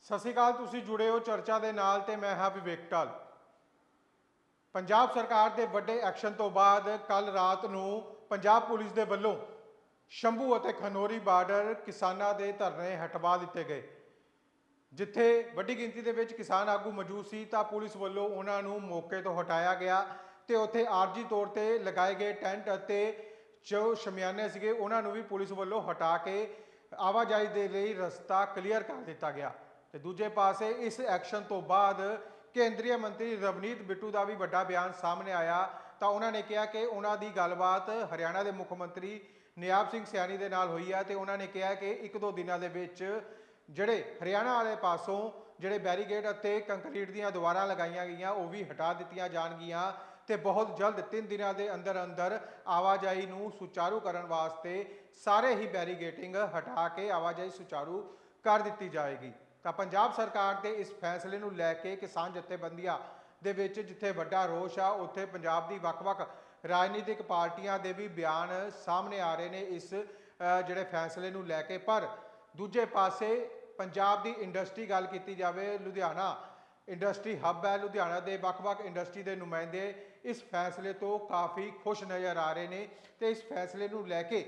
ਸਤਿ ਸ਼੍ਰੀ ਅਕਾਲ। ਤੁਸੀਂ ਜੁੜੇ ਹੋ ਚਰਚਾ ਦੇ ਨਾਲ ਤੇ ਮੈਂ ਹਾਂ ਵਿਵੇਕ ਟਾਲ। ਪੰਜਾਬ ਸਰਕਾਰ ਦੇ ਵੱਡੇ ਐਕਸ਼ਨ ਤੋਂ ਬਾਅਦ ਕੱਲ ਰਾਤ ਨੂੰ ਪੰਜਾਬ ਪੁਲਿਸ ਦੇ ਵੱਲੋਂ ਸ਼ੰਭੂ ਅਤੇ ਖਨੌਰੀ ਬਾਰਡਰ ਕਿਸਾਨਾਂ ਦੇ ਧਰਨੇ ਹਟਵਾ ਦਿੱਤੇ ਗਏ। ਜਿੱਥੇ ਵੱਡੀ ਗਿਣਤੀ ਦੇ ਵਿੱਚ ਕਿਸਾਨ ਆਗੂ ਮੌਜੂਦ ਸੀ ਤਾਂ ਪੁਲਿਸ ਵੱਲੋਂ ਉਹਨਾਂ ਨੂੰ ਮੌਕੇ ਤੋਂ ਹਟਾਇਆ ਗਿਆ ਤੇ ਉੱਥੇ ਆਰਜੀ ਤੌਰ ਤੇ ਲਗਾਏ ਗਏ ਟੈਂਟ ਅਤੇ ਜੋ ਸ਼ਮਿਆਨੇ ਸੀਗੇ ਉਹਨਾਂ ਨੂੰ ਵੀ ਪੁਲਿਸ ਵੱਲੋਂ ਹਟਾ ਕੇ ਆਵਾਜਾਈ ਦੇ ਲਈ ਰਸਤਾ ਕਲੀਅਰ ਕਰ ਦਿੱਤਾ ਗਿਆ। ਤੇ ਦੂਜੇ ਪਾਸੇ ਇਸ ਐਕਸ਼ਨ ਤੋਂ ਬਾਅਦ ਕੇਂਦਰੀ ਮੰਤਰੀ ਰਵਨੀਤ ਬਿੱਟੂ ਦਾ ਵੀ ਵੱਡਾ ਬਿਆਨ ਸਾਹਮਣੇ ਆਇਆ ਤਾਂ ਉਹਨਾਂ ਨੇ ਕਿਹਾ ਕਿ ਉਹਨਾਂ ਦੀ ਗੱਲਬਾਤ ਹਰਿਆਣਾ ਦੇ ਮੁੱਖ ਮੰਤਰੀ ਨਿਆਬ ਸਿੰਘ ਸਿਆਣੀ ਦੇ ਨਾਲ ਹੋਈ ਹੈ ਤੇ ਉਹਨਾਂ ਨੇ ਕਿਹਾ ਕਿ 1-2 ਦਿਨਾਂ ਦੇ ਵਿੱਚ ਜਿਹੜੇ ਹਰਿਆਣਾ ਵਾਲੇ ਪਾਸੋਂ ਜਿਹੜੇ ਬੈਰੀਕੇਡ ਅਤੇ ਕੰਕਰੀਟ ਦੀਆਂ ਦੀਵਾਰਾਂ ਲਗਾਈਆਂ ਗਈਆਂ ਉਹ ਵੀ ਹਟਾ ਦਿੱਤੀਆਂ ਜਾਣਗੀਆਂ ਤੇ ਬਹੁਤ ਜਲਦ 3 ਦਿਨਾਂ ਦੇ ਅੰਦਰ ਅੰਦਰ ਆਵਾਜਾਈ ਨੂੰ ਸੁਚਾਰੂ ਕਰਨ ਵਾਸਤੇ ਸਾਰੇ ਹੀ ਬੈਰੀਕੇਡਿੰਗ ਹਟਾ ਕੇ ਆਵਾਜਾਈ ਸੁਚਾਰੂ ਕਰ ਦਿੱਤੀ ਜਾਏਗੀ। ਤਾਂ ਪੰਜਾਬ ਸਰਕਾਰ ਦੇ ਇਸ ਫੈਸਲੇ ਨੂੰ ਲੈ ਕੇ ਕਿਸਾਨ ਜਥੇਬੰਦੀਆਂ ਦੇ ਵਿੱਚ ਜਿੱਥੇ ਵੱਡਾ ਰੋਸ਼ ਆ ਉੱਥੇ ਪੰਜਾਬ ਦੀ ਵੱਖ-ਵੱਖ ਰਾਜਨੀਤਿਕ ਪਾਰਟੀਆਂ ਦੇ ਵੀ ਬਿਆਨ ਸਾਹਮਣੇ ਆ ਰਹੇ ਨੇ ਇਸ ਜਿਹੜੇ ਫੈਸਲੇ ਨੂੰ ਲੈ ਕੇ। ਪਰ ਦੂਜੇ ਪਾਸੇ ਪੰਜਾਬ ਦੀ ਇੰਡਸਟਰੀ ਗੱਲ ਕੀਤੀ ਜਾਵੇ, ਲੁਧਿਆਣਾ ਇੰਡਸਟਰੀ ਹੱਬ ਹੈ, ਲੁਧਿਆਣਾ ਦੇ ਵੱਖ-ਵੱਖ ਇੰਡਸਟਰੀ ਦੇ ਨੁਮਾਇੰਦੇ ਇਸ ਫੈਸਲੇ ਤੋਂ ਕਾਫੀ ਖੁਸ਼ ਨਜ਼ਰ ਆ ਰਹੇ ਨੇ ਤੇ ਇਸ ਫੈਸਲੇ ਨੂੰ ਲੈ ਕੇ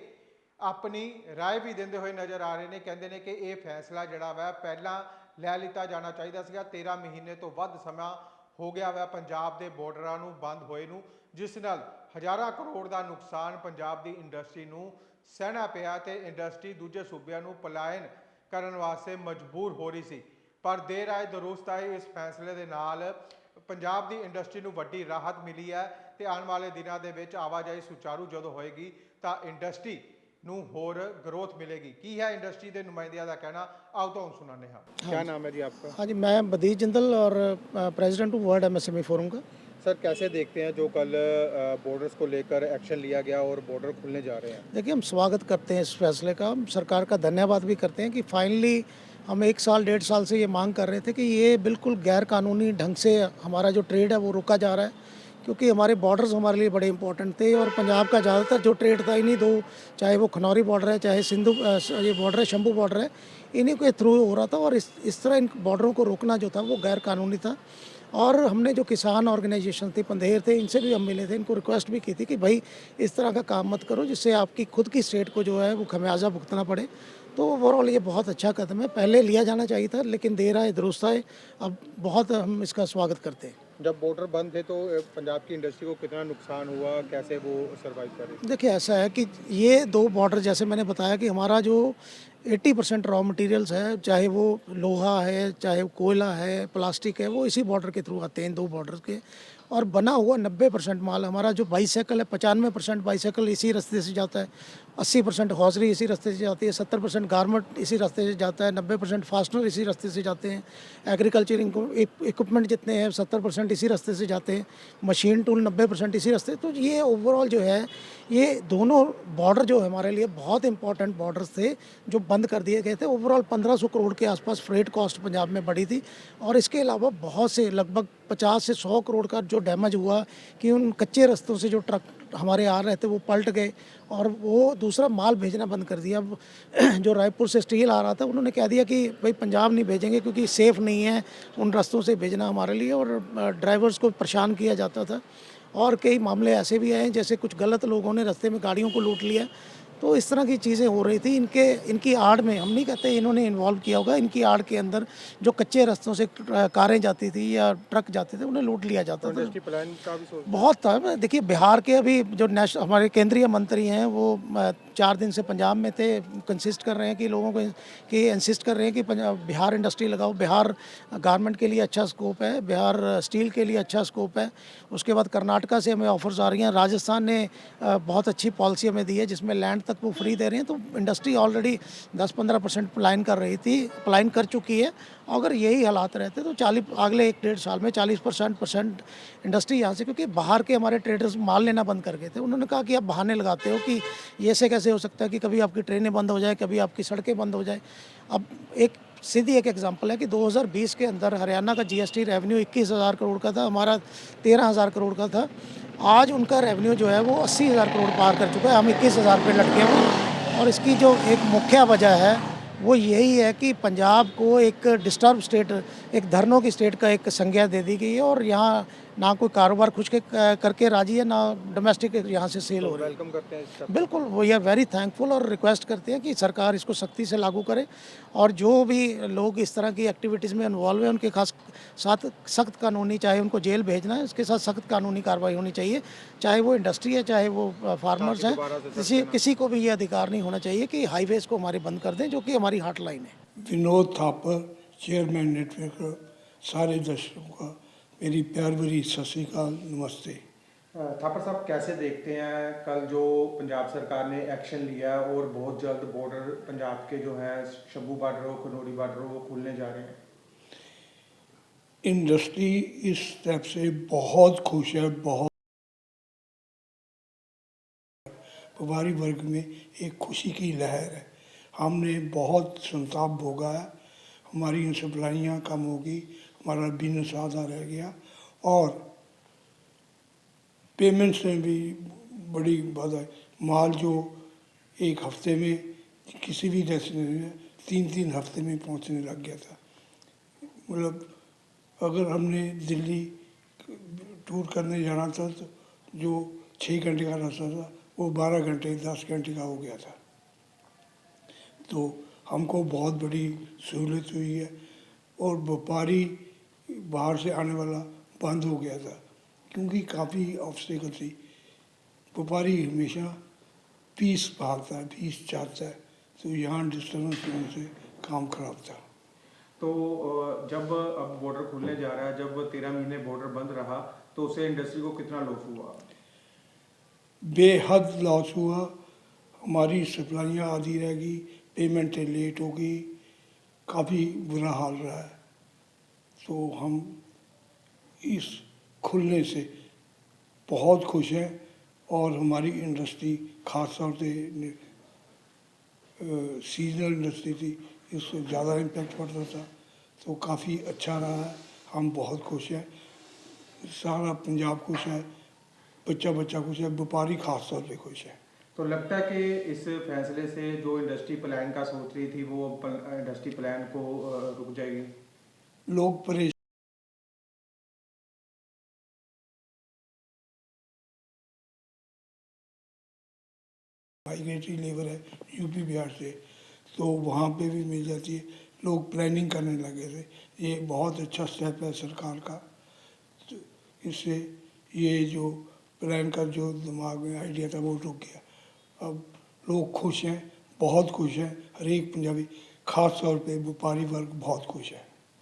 ਆਪਣੀ ਰਾਏ ਵੀ ਦਿੰਦੇ ਹੋਏ ਨਜ਼ਰ ਆ ਰਹੇ ਨੇ। ਕਹਿੰਦੇ ਨੇ ਕਿ ਇਹ ਫੈਸਲਾ ਜਿਹੜਾ ਵਾ ਪਹਿਲਾਂ ਲੈ ਲਿੱਤਾ ਜਾਣਾ ਚਾਹੀਦਾ ਸੀਗਾ। 13 ਮਹੀਨੇ ਤੋਂ ਵੱਧ ਸਮਾਂ ਹੋ ਗਿਆ ਵਾ ਪੰਜਾਬ ਦੇ ਬਾਰਡਰਾਂ ਨੂੰ ਬੰਦ ਹੋਏ ਨੂੰ, ਜਿਸ ਨਾਲ ਹਜ਼ਾਰਾਂ ਕਰੋੜ ਦਾ ਨੁਕਸਾਨ ਪੰਜਾਬ ਦੀ ਇੰਡਸਟਰੀ ਨੂੰ ਸਹਿਣਾ ਪਿਆ ਤੇ ਇੰਡਸਟਰੀ ਦੂਜੇ ਸੂਬਿਆਂ ਨੂੰ ਪਲਾਇਨ ਕਰਨ ਵਾਸਤੇ ਮਜਬੂਰ ਹੋ ਰਹੀ ਸੀ। ਪਰ ਦੇਰ ਆਏ ਦਰੁਸਤ ਆਏ ਇਸ ਫੈਸਲੇ ਦੇ ਨਾਲ ਪੰਜਾਬ ਦੀ ਇੰਡਸਟਰੀ ਨੂੰ ਵੱਡੀ ਰਾਹਤ ਮਿਲੀ ਹੈ ਤੇ ਆਉਣ ਵਾਲੇ ਦਿਨਾਂ ਦੇ ਵਿੱਚ ਆਵਾਜਾਈ ਸੁਚਾਰੂ ਜਦੋਂ ਹੋਏਗੀ ਤਾਂ ਇੰਡਸਟਰੀ ਨੂੰ ਹੋਰ ग्रोथ मिलेगी। की है इंडस्ट्री के नुमाइंदियां का कहना, आओ तो हम सुनाने हैं। क्या नाम है जी आपका? हाँ जी, मैं बदीज जिंदल और प्रेसिडेंट हूँ वर्ल्ड एमएसएमई फोरम का। सर, कैसे देखते हैं जो कल बॉर्डर्स को लेकर एक्शन लिया गया और बॉर्डर खुलने जा रहे हैं? देखिए, हम स्वागत करते हैं इस फैसले का, हम सरकार का धन्यवाद भी करते हैं कि फाइनली हम 1 साल 1.5 साल से ये मांग कर रहे थे कि ये बिल्कुल गैर कानूनी ढंग से हमारा जो ट्रेड है वो रोका जा रहा है, क्योंकि हमारे बॉर्डर्स हमारे लिए बड़े इंपॉर्टेंट थे और पंजाब का ज़्यादातर जो ट्रेड था इन्हीं दो, चाहे वो खनौरी बॉर्डर है, चाहे सिंधु ये बॉर्डर है, शंभू बॉर्डर है, इन्हीं के थ्रू हो रहा था। और इस तरह इन बॉर्डरों को रोकना जो था वो गैर कानूनी था। और हमने जो किसान ऑर्गेनाइजेशन थे, पंधेर थे, इनसे भी हम मिले थे, इनको रिक्वेस्ट भी की थी कि भाई इस तरह का काम मत करो जिससे आपकी खुद की स्टेट को जो है वो खमियाजा भुगतना पड़े। तो ओवरऑल ये बहुत अच्छा कदम है, पहले लिया जाना चाहिए था लेकिन देर आए दुरुस्त आए, अब बहुत हम इसका स्वागत करते हैं। जब बॉर्डर बंद थे तो पंजाब की इंडस्ट्री को कितना नुकसान हुआ, कैसे वो सर्वाइव कर रही? देखिए, ऐसा है कि ये 2 बॉर्डर जैसे मैंने बताया कि हमारा जो 80% रॉ मटेरियल्स है, चाहे वो लोहा है, चाहे कोयला है, प्लास्टिक है, वो इसी बॉर्डर के थ्रू आते हैं, 2 बॉर्डर के। और बना हुआ 90% माल हमारा जो बाईसाइकिल है, 95% बाईसाइकिल इसी रास्ते से जाता है, 80% हौजरी इसी रास्ते से जाती है, 70% गारमेंट इसी रास्ते से जाता है, 90% फास्टनर इसी रास्ते से जाते हैं, एग्रीकल्चर इक्विपमेंट जितने हैं 70% इसी रास्ते से जाते हैं, मशीन टूल 90% इसी रास्ते। तो ये ओवरऑल जो है ये दोनों बॉर्डर जो हमारे लिए बहुत इंपॉर्टेंट बॉर्डर्स थे जो बंद कर दिए गए थे। ओवरऑल 1500 करोड़ के आसपास फ्रेट कॉस्ट पंजाब में बढ़ी थी और इसके अलावा बहुत से लगभग 50 से 100 करोड़ का जो डैमेज हुआ कि उन कच्चे रास्तों से जो ट्रक हमारे आ रहे थे वो पलट गए और वो दूसरा माल भेजना बंद कर दिया। जो रायपुर से स्टील आ रहा था उन्होंने कह दिया कि भाई पंजाब नहीं भेजेंगे क्योंकि सेफ़ नहीं है उन रास्तों से भेजना हमारे लिए, और ड्राइवर्स को परेशान किया जाता था। और कई मामले ऐसे भी आए जैसे कुछ गलत लोगों ने रास्ते में गाड़ियों को लूट लिया। तो इस तरह की चीज़ें हो रही थी। इनकी आड़ में, हम नहीं कहते इन्होंने इन्वॉल्व किया होगा, इनकी आड़ के अंदर जो कच्चे रास्तों से कारें जाती थी या ट्रक जाते थे उन्हें लूट लिया जाता था। प्लान का भी बहुत था। देखिए, बिहार के अभी जो हमारे केंद्रीय मंत्री हैं वो 4 दिन से पंजाब में थे, कंसिस्ट कर रहे हैं कि लोगों को कि इंसिस्ट कर रहे हैं कि बिहार इंडस्ट्री लगाओ, बिहार गारमेंट के लिए अच्छा स्कोप है, बिहार स्टील के लिए अच्छा स्कोप है। उसके बाद कर्नाटका से हमें ऑफर्स आ रही हैं, राजस्थान ने बहुत अच्छी पॉलिसी हमें दी है जिसमें लैंड तक वो फ्री दे रहे हैं। तो इंडस्ट्री ऑलरेडी 10-15% पलायन कर रही थी, पलायन कर चुकी है। अगर यही हालात रहते तो अगले 1-1.5 साल में 40% इंडस्ट्री यहाँ से, क्योंकि बाहर के हमारे ट्रेडर्स माल लेना बंद कर गए थे। उन्होंने कहा कि आप बहाने लगाते हो कि ये से कैसे हो सकता है कि कभी आपकी ट्रेनें बंद हो जाए, कभी आपकी सड़कें बंद हो जाए। अब एक एग्जांपल है कि 2020 के अंदर हरियाणा का जीएसटी रेवेन्यू 21,000 करोड़ का था, हमारा 13,000 करोड़ का था। आज उनका रेवेन्यू जो है वो 80,000 करोड़ पार कर चुका है, हम 21,000 पे लटके हुए हैं। और इसकी जो एक मुख्य वजह है वो यही है कि पंजाब को एक डिस्टर्ब स्टेट, एक धरनों की स्टेट का एक संज्ञा दे दी गई है और यहाँ ना कोई कारोबार खुद के करके राजी है, ना डोमेस्टिक यहाँ से सेल हो रही है। वेलकम करते हैं इस step को। बिल्कुल, वी आर वेरी थैंकफुल और रिक्वेस्ट करते हैं कि सरकार इसको सख्ती से लागू करे और जो भी लोग इस तरह की एक्टिविटीज़ में इन्वॉल्व हैं उनके खास साथ सख्त कानूनी, चाहे उनको जेल भेजना है, इसके साथ सख्त कानूनी कार्रवाई होनी चाहिए। चाहे वो इंडस्ट्री है, चाहे वो फार्मर्स हैं, दोबारा से किसी किसी को भी ये अधिकार नहीं होना चाहिए कि हाईवेज़ को हमारे बंद कर दें, जो कि हमारी हार्ट लाइन है। विनोद थापर, चेयरमैन नेटवर्क, सारे दर्शकों का मेरी प्यार भरी सत श्री अकाल, नमस्ते। थापर साहब, कैसे देखते हैं कल जो पंजाब सरकार ने एक्शन लिया है और बहुत जल्द बॉर्डर पंजाब के जो है शंभू बॉर्डर हो, खनौरी बॉर्डर हो, वो खुलने जा रहे हैं? इंडस्ट्री इस स्टेप से बहुत खुश है, बहुत व्यापारी वर्ग में एक खुशी की लहर है। हमने बहुत संताप भोगा है, हमारी सप्लाइयाँ कम होगी, हमारा बिजनेस आधा रह गया और पेमेंट्स में भी बड़ी बाधा है। माल जो एक हफ्ते में किसी भी डेस्टिनेशन में 3-3 हफ्ते में पहुंचने लग गया था। मतलब अगर हमने दिल्ली टूर करने जाना था तो जो 6 घंटे का रास्ता था वो 12 घंटे 10 घंटे का हो गया था। तो हमको बहुत बड़ी सहूलियत हुई है और व्यापारी बाहर से आने वाला बंद हो गया था क्योंकि काफ़ी ऑब्स्टेकल थी। व्यापारी हमेशा पीस भागता है, पीस चाहता है, तो यहाँ डिस्टर्बेंस होने से काम खराब था। तो जब अब बॉर्डर खुलने जा रहा है, जब 13 महीने बॉर्डर बंद रहा तो उससे इंडस्ट्री को कितना लॉस हुआ? बेहद लॉस हुआ, हमारी सप्लाइयाँ आधी रह गई, पेमेंटें लेट हो गई, काफ़ी बुरा हाल रहा है। तो हम इस खुलने से बहुत खुश हैं और हमारी इंडस्ट्री खास तौर से सीजनल इंडस्ट्री थी, इससे ज़्यादा इम्पेक्ट पड़ता था, तो काफ़ी अच्छा रहा है। हम बहुत खुश हैं, सारा पंजाब खुश है, बच्चा बच्चा खुश है, व्यापारी खास तौर पे खुश है। तो लगता है कि इस फैसले से जो इंडस्ट्री प्लान का सोच रही थी वो इंडस्ट्री प्लान को रुक जाएगी? लोग परेशान माइग्रेटरी लेबर है यूपी बिहार से, तो वहाँ पे भी मिल जाती है, लोग प्लानिंग करने लगे थे। ये बहुत अच्छा स्टेप है सरकार का, तो इससे ये जो प्लान का जो दिमाग में आइडिया था वो रुक गया। अब लोग खुश हैं, बहुत खुश हैं, हर एक पंजाबी खास तौर पे व्यापारी वर्ग बहुत खुश है।